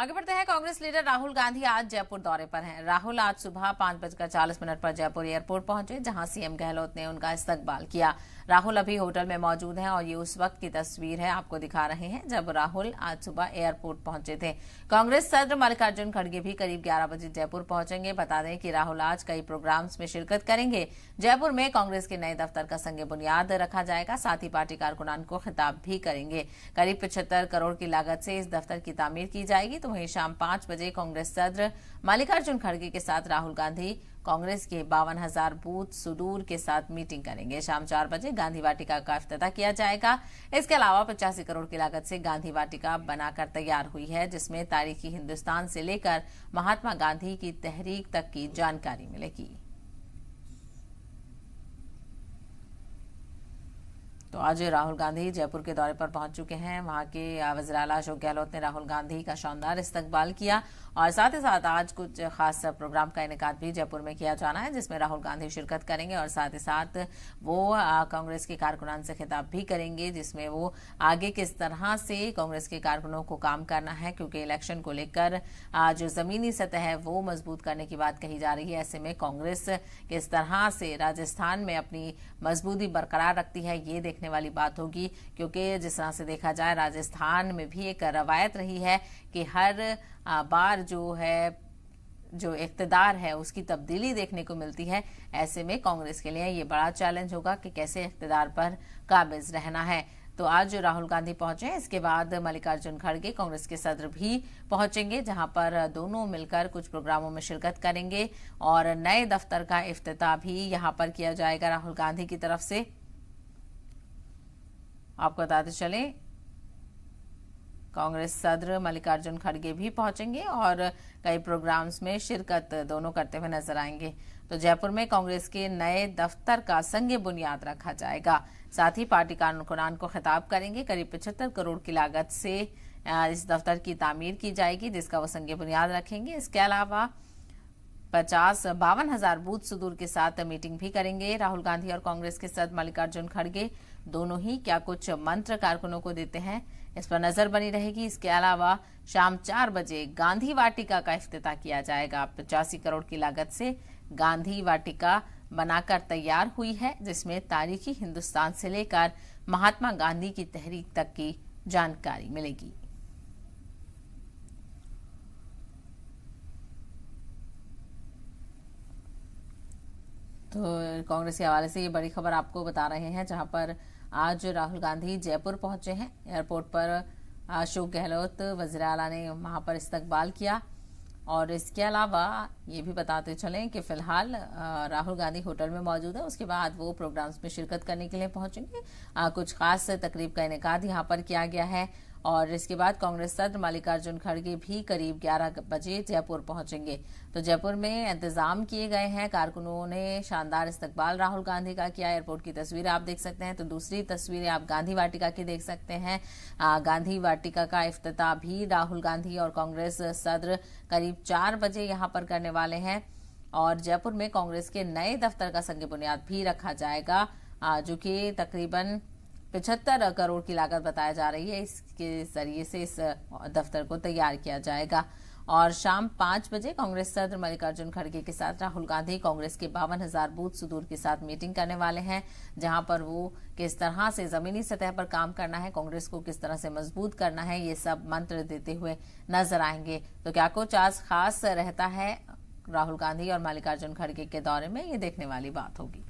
आगे बढ़ते हैं। कांग्रेस लीडर राहुल गांधी आज जयपुर दौरे पर हैं। राहुल आज सुबह 5:40 पर जयपुर एयरपोर्ट पहुंचे, जहां सीएम गहलोत ने उनका इस्तकबाल किया। राहुल अभी होटल में मौजूद हैं और ये उस वक्त की तस्वीर है, आपको दिखा रहे हैं, जब राहुल आज सुबह एयरपोर्ट पहुंचे थे। कांग्रेस सदर मल्लिकार्जुन खड़गे भी करीब 11 बजे जयपुर पहुंचेंगे। बता दें कि राहुल आज कई प्रोग्राम्स में शिरकत करेंगे। जयपुर में कांग्रेस के नए दफ्तर का संग बुनियाद रखा जाएगा। साथ ही पार्टी कारकुनान को खिताब भी करेंगे। करीब 75 करोड़ की लागत से इस दफ्तर की तामीर की जाएगी। तो वहीं शाम 5 बजे कांग्रेस सदर मल्लिकार्जुन खड़गे के साथ राहुल गांधी कांग्रेस के 52,000 बूथ सुदूर के साथ मीटिंग करेंगे। शाम 4 बजे गांधी वाटिका का इफ्तिताह किया जाएगा। इसके अलावा 85 करोड़ की लागत से गांधी वाटिका बनाकर तैयार हुई है, जिसमें तारीखी हिंदुस्तान से लेकर महात्मा गांधी की तहरीक तक की जानकारी मिलेगी। तो आज राहुल गांधी जयपुर के दौरे पर पहुंच चुके हैं। वहां के वज़ीर आला अशोक गहलोत ने राहुल गांधी का शानदार इस्तकबाल किया और साथ ही साथ आज कुछ खास प्रोग्राम का इनेकाद भी जयपुर में किया जाना है, जिसमें राहुल गांधी शिरकत करेंगे और साथ ही साथ वो कांग्रेस के कारकुनान से खिताब भी करेंगे, जिसमें वो आगे किस तरह से कांग्रेस के कारकुनों को काम करना है, क्योंकि इलेक्शन को लेकर जो जमीनी सतह है वो मजबूत करने की बात कही जा रही है। ऐसे में कांग्रेस किस तरह से राजस्थान में अपनी मजबूती बरकरार रखती है, ये देखने वाली बात होगी, क्योंकि जिस तरह से देखा जाए राजस्थान में भी एक रवायत रही है कि हर बार जो इख्तिदार है उसकी तब्दीली देखने को मिलती है। ऐसे में कांग्रेस के लिए ये बड़ा चैलेंज होगा कि कैसे इख्तिदार पर काबिज रहना है। तो आज राहुल गांधी पहुंचे हैं, इसके बाद मल्लिकार्जुन खड़गे कांग्रेस के सदर भी पहुंचेंगे, जहां पर दोनों मिलकर कुछ प्रोग्रामों में शिरकत करेंगे और नए दफ्तर का इफ्तिताह भी यहां पर किया जाएगा राहुल गांधी की तरफ से। आपको बताते चलें, कांग्रेस सदर मल्लिकार्जुन खड़गे भी पहुंचेंगे और कई प्रोग्राम्स में शिरकत दोनों करते हुए नजर आएंगे। तो जयपुर में कांग्रेस के नए दफ्तर का संग बुनियाद रखा जाएगा। साथ ही पार्टी कारकुनान को खिताब करेंगे। करीब 75 करोड़ की लागत से इस दफ्तर की तामीर की जाएगी, जिसका वो संग बुनियाद रखेंगे। इसके अलावा 52,000 बूथ सुदूर के साथ मीटिंग भी करेंगे राहुल गांधी और कांग्रेस के सदर मल्लिकार्जुन खड़गे दोनों ही। क्या कुछ मंत्र कारकुनों को देते हैं, इस पर नजर बनी रहेगी। इसके अलावा शाम 4 बजे गांधी वाटिका का इफ्तिताह किया जाएगा। 85 करोड़ की लागत से गांधी वाटिका बनाकर तैयार हुई है, जिसमें तारीखी हिंदुस्तान से लेकर महात्मा गांधी की तहरीक तक की जानकारी मिलेगी। तो कांग्रेस के हवाले से ये बड़ी खबर आपको बता रहे हैं, जहां पर आज राहुल गांधी जयपुर पहुंचे हैं। एयरपोर्ट पर अशोक गहलोत वज़ीर आला ने वहां पर इस्तकबाल किया और इसके अलावा ये भी बताते चलें कि फिलहाल राहुल गांधी होटल में मौजूद है। उसके बाद वो प्रोग्राम्स में शिरकत करने के लिए पहुंचेंगे। कुछ खास तकरीब का इनेकाद यहाँ पर किया गया है और इसके बाद कांग्रेस सदर मल्लिकार्जुन खड़गे भी करीब 11 बजे जयपुर पहुंचेंगे। तो जयपुर में इंतजाम किए गए हैं। कारकुनों ने शानदार इस्तकबाल राहुल गांधी का किया। एयरपोर्ट की तस्वीर आप देख सकते हैं। तो दूसरी तस्वीरें आप गांधी वाटिका की देख सकते हैं। गांधी वाटिका का इफ्तिताह भी राहुल गांधी और कांग्रेस सदर करीब 4 बजे यहां पर करने वाले हैं और जयपुर में कांग्रेस के नए दफ्तर का संग बुनियाद भी रखा जाएगा, जो कि तकरीबन 75 करोड़ की लागत बताया जा रही है। इसके जरिए से इस दफ्तर को तैयार किया जाएगा और शाम 5 बजे कांग्रेस सदर मल्लिकार्जुन खड़गे के साथ राहुल गांधी कांग्रेस के 52,000 बूथ सुदूर के साथ मीटिंग करने वाले हैं, जहां पर वो किस तरह से जमीनी सतह पर काम करना है, कांग्रेस को किस तरह से मजबूत करना है, ये सब मंत्र देते हुए नजर आएंगे। तो क्या कुछ आज खास रहता है राहुल गांधी और मल्लिकार्जुन खड़गे के दौरे में, ये देखने वाली बात होगी।